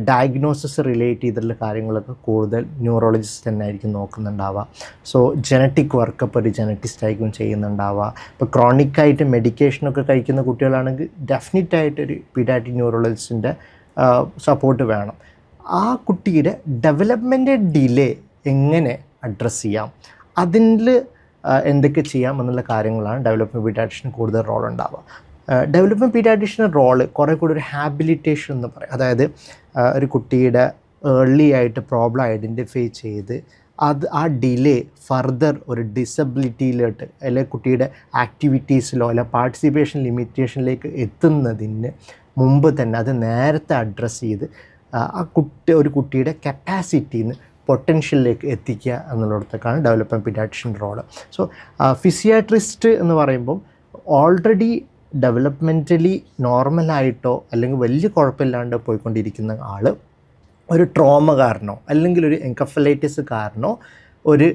B: ഡയഗ്നോസിസ് റിലേറ്റ് ചെയ്തിട്ടുള്ള കാര്യങ്ങളൊക്കെ കൂടുതൽ ന്യൂറോളജിസ്റ്റ് തന്നെ ആയിരിക്കും നോക്കുന്നുണ്ടാവുക. സോ ജനറ്റിക് വർക്കപ്പ് ഒരു ജനറ്റിസ്റ്റ് ആയിരിക്കും ചെയ്യുന്നുണ്ടാവുക. ഇപ്പോൾ ക്രോണിക്കായിട്ട് മെഡിക്കേഷനൊക്കെ കഴിക്കുന്ന കുട്ടികളാണെങ്കിൽ ഡെഫിനറ്റായിട്ടൊരു പീഡിയാട്രിക് ന്യൂറോളജിസ്റ്റിൻ്റെ സപ്പോർട്ട് വേണം. ആ കുട്ടിയുടെ ഡെവലപ്മെൻറ്റ് ഡിലേ എങ്ങനെ അഡ്രസ്സ് ചെയ്യാം, അതിൽ എന്തൊക്കെ ചെയ്യാം എന്നുള്ള കാര്യങ്ങളാണ് ഡെവലപ്മെൻറ്റ് പീഡിയാട്രിഷ്യന് കൂടുതൽ റോൾ ഉണ്ടാവുക. ഡെവലപ്മെൻറ്റ് പീഡിയാട്രീഷ്യൻ്റെ റോള് കുറേ കൂടി ഒരു ഹാബിലിറ്റേഷൻ എന്ന് പറയും. അതായത് ഒരു കുട്ടിയുടെ ഏർലി ആയിട്ട് പ്രോബ്ലം ഐഡൻറ്റിഫൈ ചെയ്ത് ആ ഡിലേ ഫർദർ ഒരു ഡിസബിലിറ്റിയിലോട്ട് അല്ലെങ്കിൽ കുട്ടിയുടെ ആക്ടിവിറ്റീസിലോ അല്ല പാർട്ടിസിപ്പേഷൻ ലിമിറ്റേഷനിലേക്ക് എത്തുന്നതിന് മുമ്പ് തന്നെ അത് നേരത്തെ അഡ്രസ്സ് ചെയ്ത് ഒരു കുട്ടിയുടെ കപ്പാസിറ്റിന്ന് പൊട്ടൻഷ്യലിലേക്ക് എത്തിക്കുക എന്നുള്ളിടത്തേക്കാണ് development paediatrician role. So physiatrist എന്ന് പറയുമ്പം ഓൾറെഡി ഡെവലപ്മെൻ്റലി നോർമലായിട്ടോ അല്ലെങ്കിൽ വലിയ കുഴപ്പമില്ലാണ്ട് പോയിക്കൊണ്ടിരിക്കുന്ന ആൾ ഒരു ട്രോമ കാരണോ അല്ലെങ്കിൽ ഒരു എൻകഫലൈറ്റിസ് കാരണോ ഒരു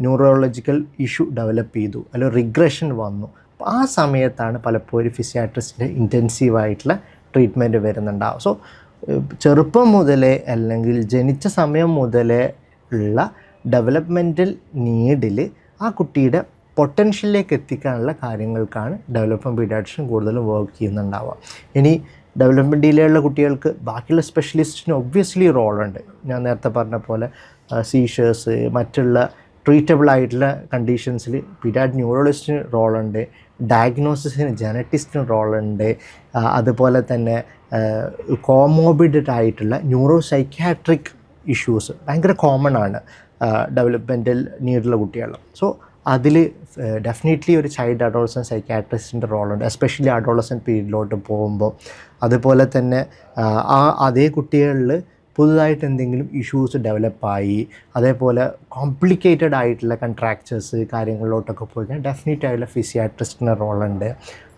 B: ന്യൂറോളജിക്കൽ ഇഷ്യൂ ഡെവലപ്പ് ചെയ്തു അല്ലെങ്കിൽ റിഗ്രഷൻ വന്നു. അപ്പോൾ ആ സമയത്താണ് പലപ്പോഴും ഫിസിയാട്രിസ്റ്റിൻ്റെ ഇൻറ്റൻസീവായിട്ടുള്ള ട്രീറ്റ്മെൻറ്റ് വരുന്നുണ്ടാവും. സോ ചെറുപ്പം മുതലേ അല്ലെങ്കിൽ ജനിച്ച സമയം മുതലേ ഉള്ള ഡെവലപ്മെൻറ്റൽ നീഡിൽ ആ കുട്ടിയുടെ പൊട്ടൻഷ്യലിലേക്ക് എത്തിക്കാനുള്ള കാര്യങ്ങൾക്കാണ് ഡെവലപ്മെൻറ്റ് പീഡിയാട്രീഷ്യൻ കൂടുതലും വർക്ക് ചെയ്യുന്നുണ്ടാവുക. ഇനി ഡെവലപ്മെൻറ്റ് ഡിലേയുള്ള കുട്ടികൾക്ക് ബാക്കിയുള്ള സ്പെഷ്യലിസ്റ്റിന് ഒബ്വിയസ്ലി റോളുണ്ട്. ഞാൻ നേരത്തെ പറഞ്ഞ പോലെ സീഷേഴ്സ് മറ്റുള്ള ട്രീറ്റബിൾ ആയിട്ടുള്ള കണ്ടീഷൻസിൽ പീഡിയാട്രിക് ന്യൂറോളജിസ്റ്റിന് റോളുണ്ട്, ഡയഗ്നോസിസിന് ജനറ്റിസ്റ്റിന് റോളുണ്ട്, അതുപോലെ തന്നെ കോമോബിഡ് ആയിട്ടുള്ള ന്യൂറോ സൈക്യാട്രിക് ഇഷ്യൂസ് ഭയങ്കര കോമൺ ആണ് ഡെവലപ്മെൻറ്റൽ നീഡുള്ള കുട്ടികൾ. സോ അതിൽ ഡെഫിനറ്റ്ലി ഒരു ചൈൽഡ് അഡോളസൻറ്റ് സൈക്യാട്രിസ്റ്റിൻ്റെ റോളുണ്ട്, എസ്പെഷ്യലി അഡോളസൻറ്റ് പീരീഡിലോട്ട് പോകുമ്പോൾ. അതുപോലെ തന്നെ അതേ കുട്ടികളിൽ പുതുതായിട്ട് എന്തെങ്കിലും ഇഷ്യൂസ് ഡെവലപ്പായി അതേപോലെ കോംപ്ലിക്കേറ്റഡ് ആയിട്ടുള്ള കൺട്രാക്ചേഴ്സ് കാര്യങ്ങളിലോട്ടൊക്കെ പോയി കഴിഞ്ഞാൽ ഡെഫിനറ്റ് ആയിട്ടുള്ള ഫിസിയാട്രിസ്റ്റിൻ്റെ റോളുണ്ട്.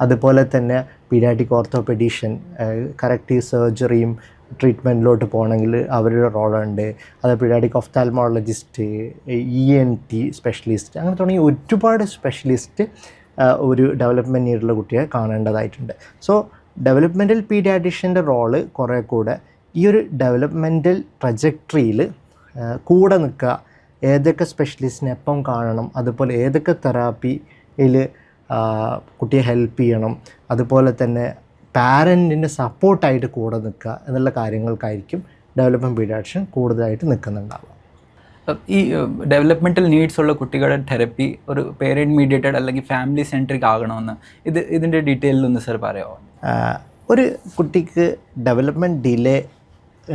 B: അതുപോലെ തന്നെ പീഡിയാട്രിക് ഓർത്തോപെഡീഷ്യൻ കറക്റ്റ് സർജറിയും ട്രീറ്റ്മെൻറ്റിലോട്ട് പോകണമെങ്കിൽ അവരുടെ റോളുണ്ട്. അത് പീഡിയാട്രിക് ഒഫ്താൽമോളജിസ്റ്റ്, ENT സ്പെഷ്യലിസ്റ്റ്, അങ്ങനെ തുടങ്ങി ഒരുപാട് സ്പെഷ്യലിസ്റ്റ് ഒരു ഡെവലപ്മെൻറ്റ് നീഡുള്ള കുട്ടിയെ കാണേണ്ടതായിട്ടുണ്ട്. സോ ഡെവലപ്മെൻറ്റൽ പീഡിയാട്രീഷ്യൻ്റെ റോള് കുറേ കൂടെ ഈ ഒരു ഡെവലപ്മെൻറ്റൽ ട്രജക്ടറിയിൽ കൂടെ നിൽക്കുക, ഏതൊക്കെ സ്പെഷ്യലിസ്റ്റിനെ എപ്പം കാണണം, അതുപോലെ ഏതൊക്കെ തെറാപ്പിയിൽ കുട്ടിയെ ഹെൽപ്പ് ചെയ്യണം, അതുപോലെ തന്നെ പാരൻറ്റിൻ്റെ സപ്പോർട്ടായിട്ട് കൂടെ നിൽക്കുക എന്നുള്ള കാര്യങ്ങൾക്കായിരിക്കും ഡെവലപ്മെൻറ്റ് പീഡിയാട്രീഷ്യൻ കൂടുതലായിട്ട് നിൽക്കുന്നുണ്ടാവുക.
A: ഈ ഡെവലപ്മെൻറ്റൽ നീഡ്സ് ഉള്ള കുട്ടികളുടെ തെറപ്പി ഒരു പേരൻറ്റ് മീഡിയേറ്റഡ് അല്ലെങ്കിൽ ഫാമിലി സെൻട്രിക് ആകണമെന്ന് ഇതിൻ്റെ ഡീറ്റെയിലൊന്ന് സാർ പറയാമോ?
B: ഒരു കുട്ടിക്ക് ഡെവലപ്മെൻറ്റ് ഡിലേ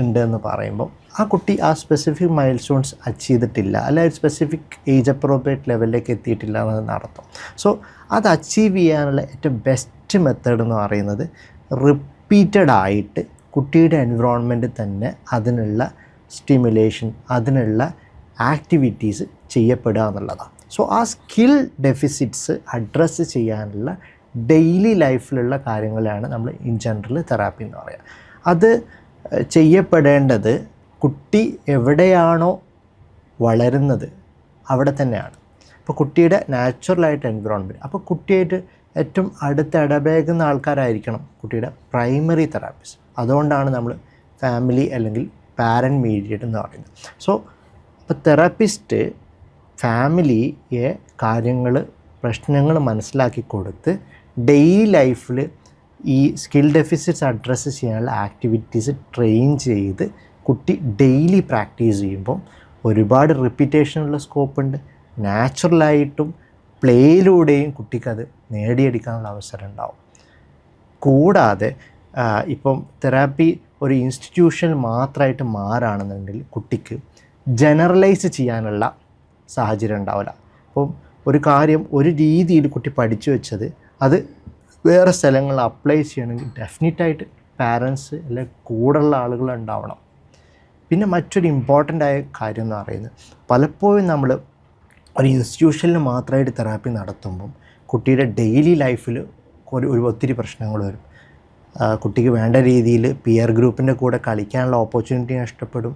B: ഉണ്ടെന്ന് പറയുമ്പോൾ ആ കുട്ടി ആ സ്പെസിഫിക് മൈൽ സ്റ്റോൺസ് അച്ചീവ് ചെയ്തിട്ടില്ല, അല്ലെങ്കിൽ സ്പെസിഫിക് ഏജ് അപ്രോപ്രിയേറ്റ് ലെവലിലേക്ക് എത്തിയിട്ടില്ല എന്നതാണ് അർത്ഥം. സോ അത് അച്ചീവ് ചെയ്യാനുള്ള ഏറ്റവും ബെസ്റ്റ് മെത്തേഡ് എന്ന് പറയുന്നത് റിപ്പീറ്റഡ് ആയിട്ട് കുട്ടിയുടെ എൻവിറോൺമെൻറ്റ് തന്നെ അതിനുള്ള സ്റ്റിമുലേഷൻ, അതിനുള്ള ആക്ടിവിറ്റീസ് ചെയ്യപ്പെടുക എന്നുള്ളതാണ്. സോ ആ സ്കിൽ ഡെഫിസിറ്റ്സ് അഡ്രസ്സ് ചെയ്യാനുള്ള ഡെയിലി ലൈഫിലുള്ള കാര്യങ്ങളാണ് നമ്മൾ ഇൻ ജനറൽ തെറാപ്പി എന്ന് പറയുക. അത് ചെയ്യപ്പെടേണ്ടത് കുട്ടി എവിടെയാണോ വളരുന്നത് അവിടെ തന്നെയാണ്. അപ്പോൾ കുട്ടിയുടെ നാച്ചുറലായിട്ട് എൻവിറോൺമെൻറ്റ്, അപ്പോൾ കുട്ടിയായിട്ട് ഏറ്റവും അടുത്ത് ഇടപഴകുന്ന ആൾക്കാരായിരിക്കണം കുട്ടിയുടെ പ്രൈമറി തെറാപ്പിസ്റ്റ്. അതുകൊണ്ടാണ് നമ്മൾ ഫാമിലി അല്ലെങ്കിൽ പാരൻറ്റ് മീഡിയേറ്റ് എന്ന് പറയുന്നത്. സോ അപ്പോൾ തെറാപ്പിസ്റ്റ് ഫാമിലിയെ പ്രശ്നങ്ങൾ മനസ്സിലാക്കി കൊടുത്ത് ഡെയിലി ലൈഫിൽ ഈ സ്കിൽ ഡെഫിസിറ്റ്സ് അഡ്രസ്സ് ചെയ്യാനുള്ള ആക്ടിവിറ്റീസ് ട്രെയിൻ ചെയ്ത് കുട്ടി ഡെയിലി പ്രാക്ടീസ് ചെയ്യുമ്പോൾ ഒരുപാട് റിപ്പീറ്റേഷനുള്ള സ്കോപ്പുണ്ട്. നാച്ചുറലായിട്ടും പ്ലേയിലൂടെയും കുട്ടിക്കത് നേടിയെടുക്കാനുള്ള അവസരം ഉണ്ടാവും. കൂടാതെ ഇപ്പം തെറാപ്പി ഒരു ഇൻസ്റ്റിറ്റ്യൂഷൻ മാത്രമായിട്ട് മാറുകയാണെന്നുണ്ടെങ്കിൽ കുട്ടിക്ക് ജനറലൈസ് ചെയ്യാനുള്ള സാഹചര്യം ഉണ്ടാവില്ല. അപ്പം ഒരു കാര്യം ഒരു രീതിയിൽ കുട്ടി പഠിച്ചു വെച്ചത് അത് വേറെ സ്ഥലങ്ങളിൽ അപ്ലൈ ചെയ്യണമെങ്കിൽ ഡെഫിനറ്റായിട്ട് പാരൻസ് അല്ലെങ്കിൽ കൂടെയുള്ള ആളുകൾ ഉണ്ടാവണം. പിന്നെ മറ്റൊരു ഇമ്പോർട്ടൻ്റ് ആയ കാര്യം എന്ന് പറയുന്നത് പലപ്പോഴും നമ്മൾ ഒരു ഇൻസ്റ്റിറ്റ്യൂഷനിൽ മാത്രമായിട്ട് തെറാപ്പി നടത്തുമ്പം കുട്ടിയുടെ ഡെയിലി ലൈഫിൽ ഒത്തിരി പ്രശ്നങ്ങൾ വരും. കുട്ടിക്ക് വേണ്ട രീതിയിൽ പിയർ ഗ്രൂപ്പിൻ്റെ കൂടെ കളിക്കാനുള്ള ഓപ്പർച്യൂണിറ്റി നഷ്ടപ്പെടും.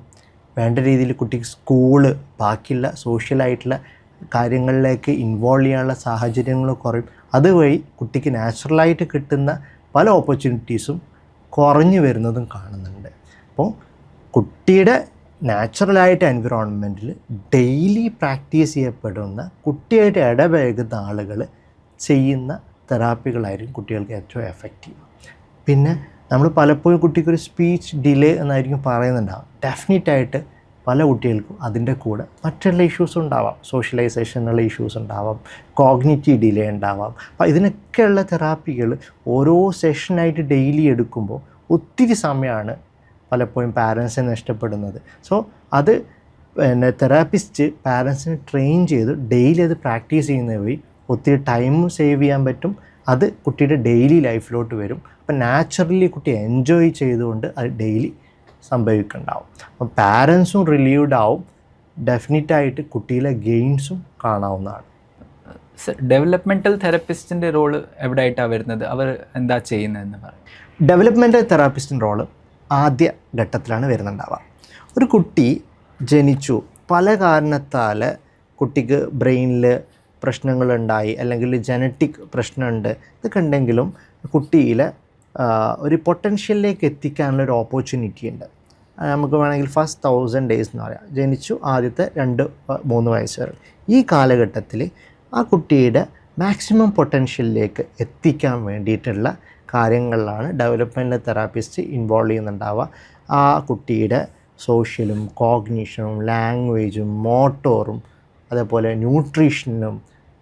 B: വേണ്ട രീതിയിൽ കുട്ടിക്ക് സ്കൂള് ബാക്കിയുള്ള സോഷ്യലായിട്ടുള്ള കാര്യങ്ങളിലേക്ക് ഇൻവോൾവ് ചെയ്യാനുള്ള സാഹചര്യങ്ങൾ കുറയും. അതുവഴി കുട്ടിക്ക് നാച്ചുറലായിട്ട് കിട്ടുന്ന പല ഓപ്പർച്യൂണിറ്റീസും കുറഞ്ഞു വരുന്നതും കാണുന്നുണ്ട്. അപ്പോൾ കുട്ടിയുടെ നാച്ചുറലായിട്ട് എൻവിറോൺമെൻറ്റിൽ ഡെയിലി പ്രാക്ടീസ് ചെയ്യപ്പെടുന്ന കുട്ടിയായിട്ട് ഇടപഴകുന്ന ആളുകൾ ചെയ്യുന്ന തെറാപ്പികളായിരിക്കും കുട്ടികൾക്ക് ഏറ്റവും എഫക്റ്റീവ്. പിന്നെ നമ്മൾ പലപ്പോഴും കുട്ടിക്കൊരു സ്പീച്ച് ഡിലേ എന്നായിരിക്കും പറയുന്നുണ്ടാവും. ഡെഫിനറ്റായിട്ട് പല കുട്ടികൾക്കും അതിൻ്റെ കൂടെ മറ്റുള്ള ഇഷ്യൂസ് ഉണ്ടാവാം, സോഷ്യലൈസേഷനുള്ള ഇഷ്യൂസ് ഉണ്ടാവാം, കോഗ്നിറ്റീവ് ഡിലേ ഉണ്ടാവാം. അപ്പോൾ ഇതിനൊക്കെയുള്ള തെറാപ്പികൾ ഓരോ സെഷനായിട്ട് ഡെയിലി എടുക്കുമ്പോൾ ഒത്തിരി സമയമാണ് പലപ്പോഴും പാരൻസിനെ നഷ്ടപ്പെടുന്നത്. സോ അത് തെറാപ്പിസ്റ്റ് പാരൻസിനെ ട്രെയിൻ ചെയ്ത് ഡെയിലി അത് പ്രാക്ടീസ് ചെയ്യുന്ന വഴി ഒത്തിരി ടൈമും സേവ് ചെയ്യാൻ പറ്റും. അത് കുട്ടിയുടെ ഡെയിലി ലൈഫിലോട്ട് വരും. അപ്പം നാച്ചുറലി കുട്ടി എൻജോയ് ചെയ്തുകൊണ്ട് അത് ഡെയിലി സംഭവിക്കുന്നുണ്ടാവും. അപ്പം പാരൻസും റിലീവ്ഡ് ആവും, ഡെഫിനറ്റായിട്ട് കുട്ടിയിലെ ഗെയിൻസും കാണാവുന്നതാണ്.
A: ഡെവലപ്മെൻറ്റൽ തെറപ്പിസ്റ്റിൻ്റെ റോള് എവിടെ ആയിട്ടാണ് വരുന്നത്? അവർ എന്താ ചെയ്യുന്നതെന്ന് പറയും.
B: ഡെവലപ്മെൻറ്റൽ തെറാപ്പിസ്റ്റിൻ്റെ റോള് ആദ്യ ഘട്ടത്തിലാണ് വരുന്നുണ്ടാവുക. ഒരു കുട്ടി ജനിച്ചു, പല കാരണത്താൽ കുട്ടിക്ക് ബ്രെയിനിൽ പ്രശ്നങ്ങളുണ്ടായി, അല്ലെങ്കിൽ ജനറ്റിക് പ്രശ്നമുണ്ട്, ഇതൊക്കെ ഉണ്ടെങ്കിലും കുട്ടിയിൽ ഒരു പൊട്ടൻഷ്യലിലേക്ക് എത്തിക്കാനുള്ളൊരു ഓപ്പർച്യൂണിറ്റി ഉണ്ട്. നമുക്ക് വേണമെങ്കിൽ ഫസ്റ്റ് 1000 days എന്ന് പറയാം. ജനിച്ചു ആദ്യത്തെ 2-3 വയസ്സ് വരെ ഈ കാലഘട്ടത്തിൽ ആ കുട്ടിയുടെ മാക്സിമം പൊട്ടൻഷ്യലിലേക്ക് എത്തിക്കാൻ വേണ്ടിയിട്ടുള്ള കാര്യങ്ങളിലാണ് ഡെവലപ്മെൻറ്റൽ തെറാപ്പിസ്റ്റ് ഇൻവോൾവ് ചെയ്യുന്നുണ്ടാവുക. ആ കുട്ടിയുടെ സോഷ്യലും കോഗ്നിഷനും ലാംഗ്വേജും മോട്ടോറും അതേപോലെ ന്യൂട്രീഷനും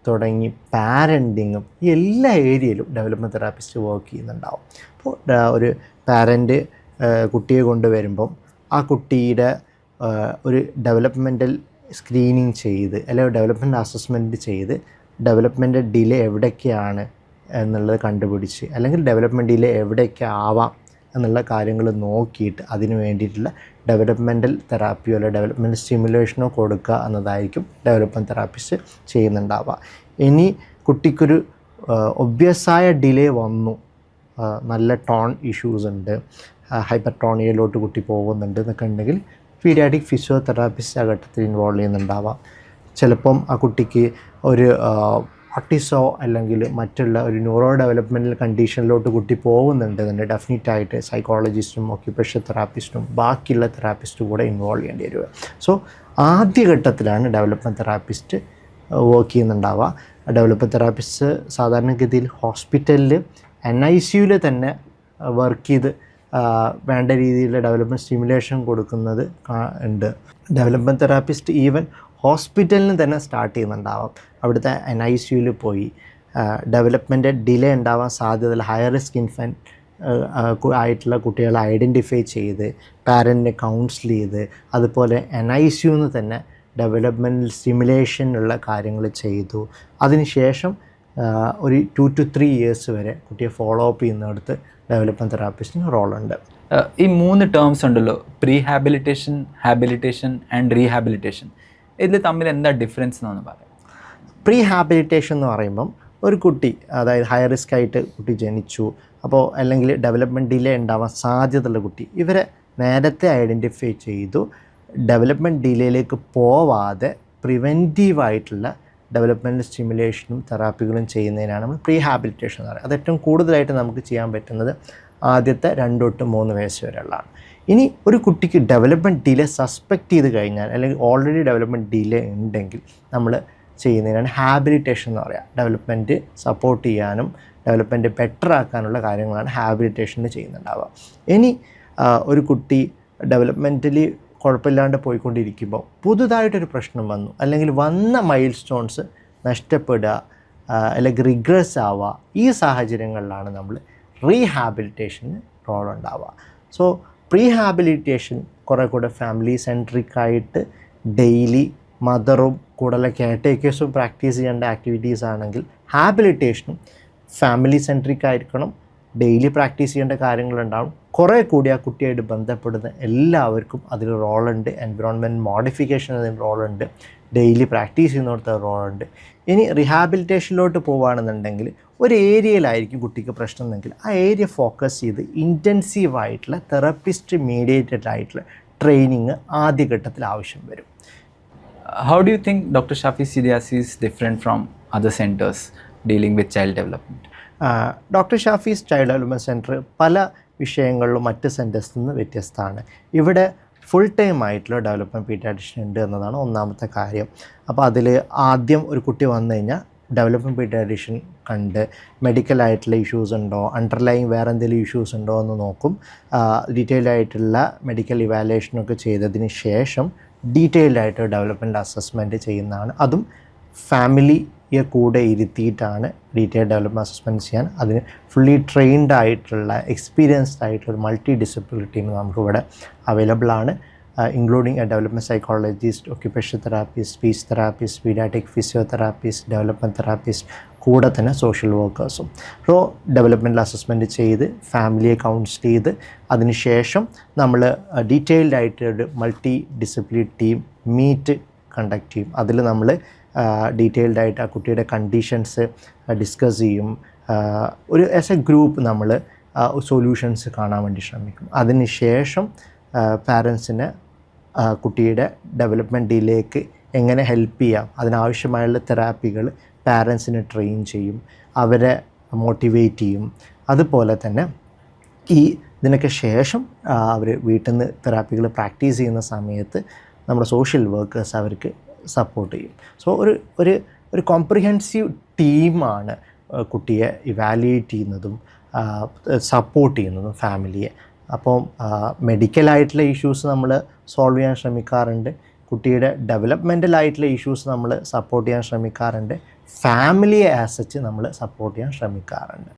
B: തുടങ്ങി പാരൻറ്റിങ്ങും ഈ എല്ലാ ഏരിയയിലും ഡെവലപ്മെൻറ്റ് തെറാപ്പിസ്റ്റ് വർക്ക് ചെയ്യുന്നുണ്ടാവും. അപ്പോൾ ഒരു പാരൻറ്റ് കുട്ടിയെ കൊണ്ടുവരുമ്പം ആ കുട്ടിയുടെ ഒരു ഡെവലപ്മെൻറ്റൽ സ്ക്രീനിങ് ചെയ്ത് അല്ലെങ്കിൽ ഡെവലപ്മെൻറ്റ് അസസ്മെൻറ്റ് ചെയ്ത് ഡെവലപ്മെൻറ്റ് ഡിലേ എവിടെയൊക്കെയാണ് എന്നുള്ളത് കണ്ടുപിടിച്ച്, അല്ലെങ്കിൽ ഡെവലപ്മെൻറ്റ് ഡിലേ എവിടെയൊക്കെ ആവാം എന്നുള്ള കാര്യങ്ങൾ നോക്കിയിട്ട് അതിന് വേണ്ടിയിട്ടുള്ള ഡെവലപ്മെൻറ്റൽ തെറാപ്പിയോ അല്ലെങ്കിൽ ഡെവലപ്മെൻറ്റ് സ്റ്റിമുലേഷനോ കൊടുക്കുക എന്നതായിരിക്കും ഡെവലപ്മെൻറ്റ് തെറാപ്പിസ്റ്റ് ചെയ്യുന്നുണ്ടാവുക. ഇനി കുട്ടിക്കൊരു ഒബ്വിയസായ ഡിലേ വന്നു, നല്ല ടോൺ ഇഷ്യൂസ് ഉണ്ട്, ഹൈപ്പർടോണിയയിലോട്ട് കുട്ടി പോകുന്നുണ്ട് എന്നൊക്കെ ഉണ്ടെങ്കിൽ പീഡിയാട്രിക് ഫിസിയോതെറാപ്പിസ്റ്റ് ആ ഘട്ടത്തിൽ ഇൻവോൾവ് ചെയ്യുന്നുണ്ടാവാം. ചിലപ്പം ആ കുട്ടിക്ക് ഒരു ഓട്ടിസോ അല്ലെങ്കിൽ മറ്റുള്ള ഒരു ന്യൂറോ ഡെവലപ്മെൻറ്റൽ കണ്ടീഷനിലോട്ട് കുട്ടി പോകുന്നുണ്ടെന്നുണ്ട്, ഡെഫിനറ്റായിട്ട് സൈക്കോളജിസ്റ്റും ഒക്യുപേഷണൽ തെറാപ്പിസ്റ്റും ബാക്കിയുള്ള തെറാപ്പിസ്റ്റും കൂടെ ഇൻവോൾവ് ചെയ്യേണ്ടി വരിക. സോ ആദ്യഘട്ടത്തിലാണ് ഡെവലപ്മെൻറ്റ് തെറാപ്പിസ്റ്റ് വർക്ക് ചെയ്യുന്നുണ്ടാവുക. ഡെവലപ്മെൻറ്റ് തെറാപ്പിസ്റ്റ് സാധാരണഗതിയിൽ ഹോസ്പിറ്റലിൽ NICUവിൽ തന്നെ വർക്ക് ചെയ്ത് വേണ്ട രീതിയിലുള്ള ഡെവലപ്മെൻറ്റ് സ്റ്റിമുലേഷൻ കൊടുക്കുന്നത് ഉണ്ട്. ഡെവലപ്മെൻറ്റ് തെറാപ്പിസ്റ്റ് ഈവൻ ഹോസ്പിറ്റലിന് തന്നെ സ്റ്റാർട്ട് ചെയ്യുന്നുണ്ടാവാം. അവിടുത്തെ NICUവിൽ പോയി ഡെവലപ്മെൻറ്റ് ഡിലേ ഉണ്ടാവാൻ സാധ്യതയുള്ള ഹയർ റിസ്ക് ആയിട്ടുള്ള കുട്ടികളെ ഐഡൻറ്റിഫൈ ചെയ്ത് പാരൻറ്റിനെ കൗൺസിൽ ചെയ്ത് അതുപോലെ NICUന്ന് തന്നെ ഡെവലപ്മെൻറ്റൽ സ്റ്റിമുലേഷനുള്ള കാര്യങ്ങൾ ചെയ്തു. അതിനുശേഷം ഒരു 2 to 3 years വരെ കുട്ടിയെ ഫോളോ അപ്പ് ചെയ്യുന്നിടത്ത് ഡെവലപ്മെൻറ്റ് തെറാപ്പിസ്റ്റിന് റോളുണ്ട്.
A: ഈ 3 ടേംസ് ഉണ്ടല്ലോ, പ്രീഹാബിലിറ്റേഷൻ, ഹാബിലിറ്റേഷൻ ആൻഡ് റീഹാബിലിറ്റേഷൻ, ഇതിൽ തമ്മിൽ എന്താ ഡിഫറൻസ് എന്നൊന്ന് പറയാം.
B: പ്രീഹാബിലിറ്റേഷൻ എന്ന് പറയുമ്പം ഒരു കുട്ടി, അതായത് ഹൈ റിസ്ക് ആയിട്ട് കുട്ടി ജനിച്ചു, അപ്പോൾ അല്ലെങ്കിൽ ഡെവലപ്മെൻറ്റ് ഡിലേ ഉണ്ടാവാൻ സാധ്യതയുള്ള കുട്ടി, ഇവരെ നേരത്തെ ഐഡൻറ്റിഫൈ ചെയ്തു ഡെവലപ്മെൻറ്റ് ഡിലേയിലേക്ക് പോവാതെ പ്രിവെൻറ്റീവായിട്ടുള്ള ഡെവലപ്മെൻറ്റ് സ്റ്റിമുലേഷനും തെറാപ്പികളും ചെയ്യുന്നതിനാണ് നമ്മൾ പ്രീഹാബിലിറ്റേഷൻ എന്ന് പറയുന്നത്. അത് ഏറ്റവും കൂടുതലായിട്ട് നമുക്ക് ചെയ്യാൻ പറ്റുന്നത് ആദ്യത്തെ 2 to 3 വയസ്സ് വരെയുള്ളതാണ്. ഇനി ഒരു കുട്ടിക്ക് ഡെവലപ്മെൻറ്റ് ഡിലേ സസ്പെക്റ്റ് ചെയ്ത് കഴിഞ്ഞാൽ അല്ലെങ്കിൽ ഓൾറെഡി ഡെവലപ്മെൻറ്റ് ഡിലേ ഉണ്ടെങ്കിൽ നമ്മൾ ചെയ്യുന്നതിനാണ് ഹാബിലിറ്റേഷൻ എന്ന് പറയുക. ഡെവലപ്മെൻറ്റ് സപ്പോർട്ട് ചെയ്യാനും ഡെവലപ്മെൻറ്റ് ബെറ്റർ ആക്കാനുള്ള കാര്യങ്ങളാണ് ഹാബിലിറ്റേഷന് ചെയ്യുന്നുണ്ടാവുക. ഇനി ഒരു കുട്ടി ഡെവലപ്മെൻറ്റലി കുഴപ്പമില്ലാണ്ട് പോയിക്കൊണ്ടിരിക്കുമ്പോൾ പുതുതായിട്ടൊരു പ്രശ്നം വന്നു, അല്ലെങ്കിൽ വന്ന മൈൽ സ്റ്റോൺസ് നഷ്ടപ്പെടുക അല്ലെങ്കിൽ റിഗ്രസ് ആവുക, ഈ സാഹചര്യങ്ങളിലാണ് നമ്മൾ റീഹാബിലിറ്റേഷന് റോൾ ഉണ്ടാവുക. സോ പ്രീഹാബിലിറ്റേഷൻ കുറേ കൂടെ ഫാമിലി സെൻട്രിക് ആയിട്ട് ഡെയിലി മദറും കൂടുതൽ കെയർടേക്കേഴ്സും പ്രാക്ടീസ് ചെയ്യേണ്ട ആക്ടിവിറ്റീസ് ആണെങ്കിൽ, ഹാബിലിറ്റേഷനും ഫാമിലി സെൻട്രിക് ആയിരിക്കണം, ഡെയിലി പ്രാക്ടീസ് ചെയ്യേണ്ട കാര്യങ്ങളുണ്ടാവും. കുറേ കൂടി ആ കുട്ടിയായിട്ട് ബന്ധപ്പെടുന്ന എല്ലാവർക്കും അതിൽ റോളുണ്ട്. എൻവിറോൺമെൻറ്റ് മോഡിഫിക്കേഷൻ അതിന് റോളുണ്ട്, ഡെയിലി പ്രാക്ടീസ് ചെയ്യുന്നിടത്ത് റോളുണ്ട്. ഇനി റീഹാബിലിറ്റേഷനിലോട്ട് പോവുകയാണെന്നുണ്ടെങ്കിൽ ഒരു ഏരിയയിലായിരിക്കും കുട്ടിക്ക് പ്രശ്നമെങ്കിൽ ആ ഏരിയ ഫോക്കസ് ചെയ്ത് ഇൻറ്റൻസീവായിട്ടുള്ള തെറപ്പിസ്റ്റ് മീഡിയേറ്റഡ് ആയിട്ടുള്ള ട്രെയിനിങ് ആദ്യഘട്ടത്തിൽ ആവശ്യം വരും.
A: How do you think Dr. Shafi CDRC is different from other centers dealing with child development?
B: Doctor Shafee's child development centre പല വിഷയങ്ങളിലും മറ്റ് സെൻറ്റേഴ്സിൽ നിന്ന് വ്യത്യസ്തമാണ്. ഇവിടെ ഫുൾ ടൈം ആയിട്ടുള്ള ഡെവലപ്മെൻറ്റ് പീഡിയാട്രിഷ്യൻ ഉണ്ട് എന്നതാണ് ഒന്നാമത്തെ കാര്യം. അപ്പോൾ അതിൽ ആദ്യം ഒരു കുട്ടി വന്നു കഴിഞ്ഞാൽ ഡെവലപ്മെൻറ്റ് പീഡിയാട്രിഷ്യൻ കണ്ട് മെഡിക്കൽ ആയിട്ടുള്ള ഇഷ്യൂസ് ഉണ്ടോ, അണ്ടർലൈങ് വേറെ എന്തെങ്കിലും ഇഷ്യൂസ് ഉണ്ടോ എന്ന് നോക്കും. ഡീറ്റെയിൽഡ് ആയിട്ടുള്ള മെഡിക്കൽ ഇവാലുവേഷനൊക്കെ ചെയ്തതിന് ശേഷം ഡീറ്റെയിൽഡ് ആയിട്ട് ഡെവലപ്മെൻറ്റ് അസസ്മെൻറ്റ് ചെയ്യുന്നതാണ്. അതും ഫാമിലിയെ കൂടെ ഇരുത്തിയിട്ടാണ് ഡീറ്റെയിൽഡ് ഡെവലപ്മെൻറ്റ് അസസ്മെൻറ്റ് ചെയ്യാൻ. അതിന് ഫുള്ളി ട്രെയിൻഡ് ആയിട്ടുള്ള എക്സ്പീരിയൻസ്ഡ് ആയിട്ടുള്ള ഒരു മൾട്ടി ഡിസിപ്ലിനറി ടീം നമുക്കിവിടെ അവൈലബിൾ ആണ്. Including a development psychologist, occupational therapist, speech therapist, pediatric physiotherapist, development therapist, കൂടെ തന്നെ സോഷ്യൽ വർക്കേഴ്സും. സോ ഡെവലപ്മെൻറ്റൽ അസസ്മെൻറ്റ് ചെയ്ത് ഫാമിലിയെ കൗൺസിൽ ചെയ്ത് അതിനുശേഷം നമ്മൾ ഡീറ്റെയിൽഡ് ആയിട്ട് ഒരു multi disciplinary team meet conduct ചെയ്യും. അതിൽ നമ്മൾ ഡീറ്റെയിൽഡ് ആയിട്ട് ആ കുട്ടിയുടെ കണ്ടീഷൻസ് ഡിസ്കസ് ചെയ്യും. ഒരു ആസ് എ ഗ്രൂപ്പ് നമ്മൾ സൊല്യൂഷൻസ് കാണാൻ വേണ്ടി ശ്രമിക്കും. അതിനുശേഷം പാരൻസിന് കുട്ടിയുടെ ഡെവലപ്മെൻറ്റ് ഡിലേക്ക് എങ്ങനെ ഹെൽപ്പ് ചെയ്യാം, അതിനാവശ്യമായുള്ള തെറാപ്പികൾ പാരൻസിനെ ട്രെയിൻ ചെയ്യും, അവരെ മോട്ടിവേറ്റ് ചെയ്യും. അതുപോലെ തന്നെ ഇതിനൊക്കെ ശേഷം അവർ വീട്ടിൽ നിന്ന് തെറാപ്പികൾ പ്രാക്ടീസ് ചെയ്യുന്ന സമയത്ത് നമ്മുടെ സോഷ്യൽ വർക്കേഴ്സ് അവർക്ക് സപ്പോർട്ട് ചെയ്യും. സോ ഒരു കോംപ്രിഹെൻസീവ് ടീമാണ് കുട്ടിയെ ഇവാലുവേറ്റ് ചെയ്യുന്നതും സപ്പോർട്ട് ചെയ്യുന്നതും ഫാമിലിയെ. അപ്പം മെഡിക്കലായിട്ടുള്ള ഇഷ്യൂസ് നമ്മൾ സോൾവ് ചെയ്യാൻ ശ്രമിക്കാറുണ്ട്, കുട്ടിയുടെ ഡെവലപ്മെൻറ്റലായിട്ടുള്ള ഇഷ്യൂസ് നമ്മൾ സപ്പോർട്ട് ചെയ്യാൻ ശ്രമിക്കാറുണ്ട്, ഫാമിലിയെ ആസ് സച്ച് നമ്മൾ സപ്പോർട്ട് ചെയ്യാൻ ശ്രമിക്കാറുണ്ട്.